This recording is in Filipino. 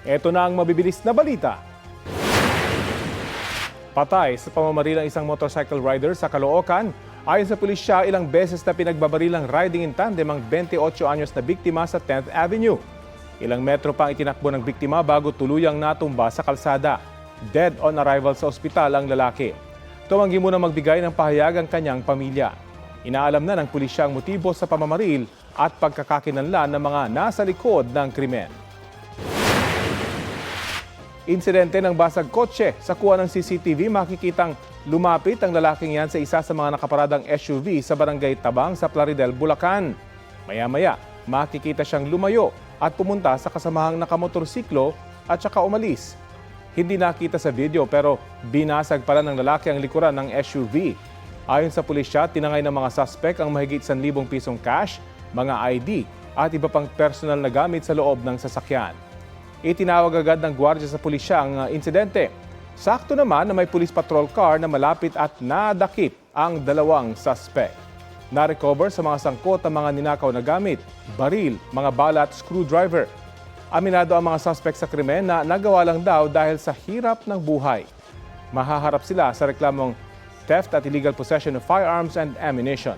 Ito na ang mabibilis na balita. Patay sa pamamarilang isang motorcycle rider sa Caloocan. Ayon sa pulisya, ilang beses na pinagbabarilang riding in tandem ang 28 anyos na biktima sa 10th Avenue. Ilang metro pang itinakbo ng biktima bago tuluyang natumba sa kalsada. Dead on arrival sa ospital ang lalaki. Tumanggi muna magbigay ng pahayag ang kanyang pamilya. Inaalam na ng pulisya ang motibo sa pamamaril at pagkakakinanlan ng mga nasa likod ng krimen. Insidente ng basag kotse. Sa kuha ng CCTV, makikitang lumapit ang lalaking yan sa isa sa mga nakaparadang SUV sa barangay Tabang sa Plaridel, Bulacan. Maya-maya, makikita siyang lumayo at pumunta sa kasamahang nakamotorsiklo at saka umalis. Hindi nakita sa video pero binasag pala ng lalaki ang likuran ng SUV. Ayon sa pulisya, tinangay ng mga suspect ang mahigit 1,000 pisong cash, mga ID at iba pang personal na gamit sa loob ng sasakyan. Itinawag agad ng gwardiya sa pulisya ang insidente. Sakto naman na may police patrol car na malapit at nadakip ang dalawang suspect. Na-recover sa mga sangkot ang mga ninakaw na gamit, baril, mga bala at screwdriver. Aminado ang mga suspect sa krimen na nagawa lang daw dahil sa hirap ng buhay. Mahaharap sila sa reklamong theft at illegal possession of firearms and ammunition.